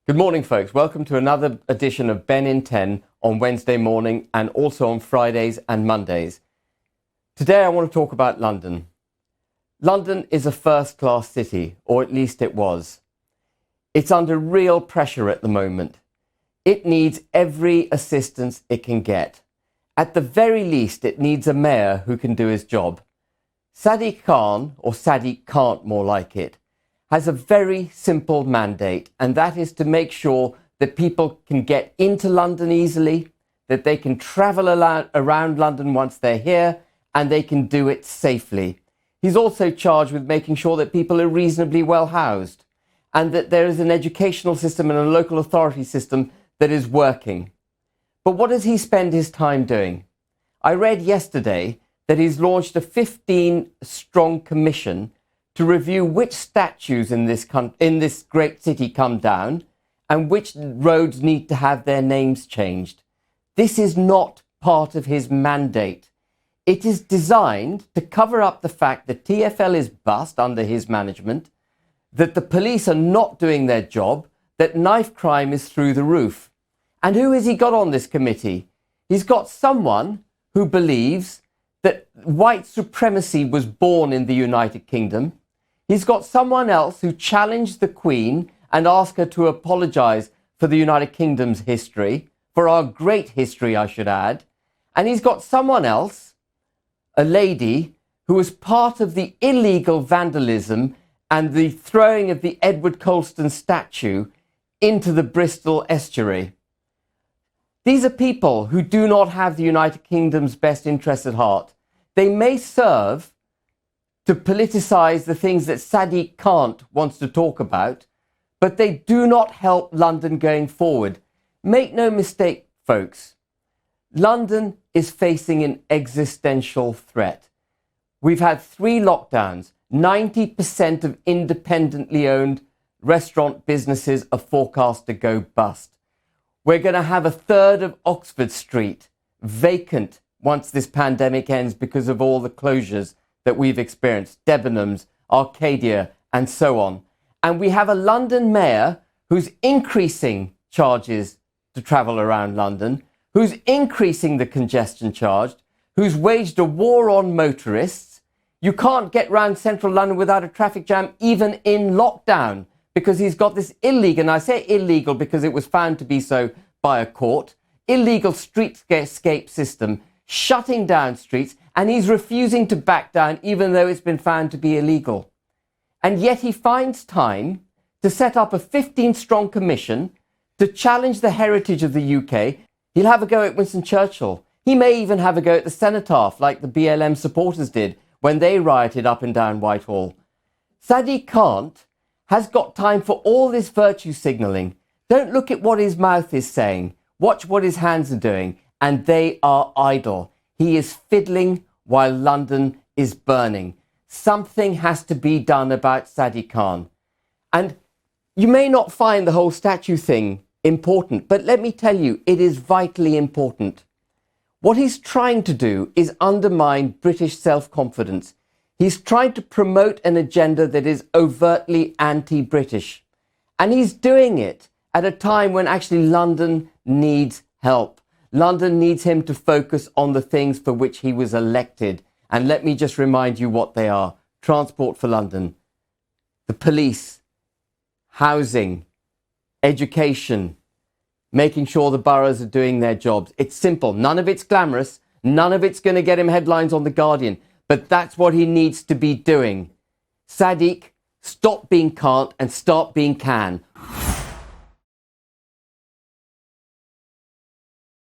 Good morning, folks. Welcome to another edition of Ben in 10 on Wednesday morning and also on Fridays and Mondays. Today I want to talk about London. London is a first-class city, or at least it was. It's under real pressure at the moment. It needs every assistance it can get. At the very least, it needs a mayor who can do his job. Sadiq Khan, or Sadiq can't more like it, has a very simple mandate, and that is to make sure that people can get into London easily, that they can travel around London once they're here, and they can do it safely. He's also charged with making sure that people are reasonably well housed, and that there is an educational system and a local authority system that is working. But what does he spend his time doing? I read yesterday that he's launched a 15-strong commission to review which statues in this great city come down and which roads need to have their names changed. This is not part of his mandate. It is designed to cover up the fact that TfL is bust under his management, that the police are not doing their job, that knife crime is through the roof. And who has he got on this committee? He's got someone who believes that white supremacy was born in the United Kingdom. He's got someone else who challenged the Queen and asked her to apologise for the United Kingdom's history, for our great history, I should add. And he's got someone else, a lady, who was part of the illegal vandalism and the throwing of the Edward Colston statue into the Bristol estuary. These are people who do not have the United Kingdom's best interests at heart. They may serve to politicise the things that Sadiq Khan wants to talk about, but they do not help London going forward. Make no mistake, folks, London is facing an existential threat. We've had 3 lockdowns. 90% of independently owned restaurant businesses are forecast to go bust. We're going to have a third of Oxford Street vacant once this pandemic ends because of all the closures that we've experienced, Debenhams, Arcadia, and so on. And we have a London mayor who's increasing charges to travel around London, who's increasing the congestion charge, who's waged a war on motorists. You can't get round central London without a traffic jam, even in lockdown, because he's got this illegal, and I say illegal because it was found to be so by a court, illegal streetscape system, shutting down streets, and he's refusing to back down even though it's been found to be illegal. And yet he finds time to set up a 15-strong commission to challenge the heritage of the UK. He'll have a go at Winston Churchill. He may even have a go at the cenotaph like the BLM supporters did when they rioted up and down Whitehall. Sadiq Khan has got time for all this virtue signalling. Don't look at what his mouth is saying. Watch what his hands are doing. And they are idle. He is fiddling while London is burning. Something has to be done about Sadiq Khan. And you may not find the whole statue thing important, but let me tell you, it is vitally important. What he's trying to do is undermine British self-confidence. He's trying to promote an agenda that is overtly anti-British. And he's doing it at a time when actually London needs help. London needs him to focus on the things for which he was elected. And let me just remind you what they are. Transport for London, the police, housing, education, making sure the boroughs are doing their jobs. It's simple. None of it's glamorous. None of it's going to get him headlines on The Guardian. But that's what he needs to be doing. Sadiq, stop being can't and start being can.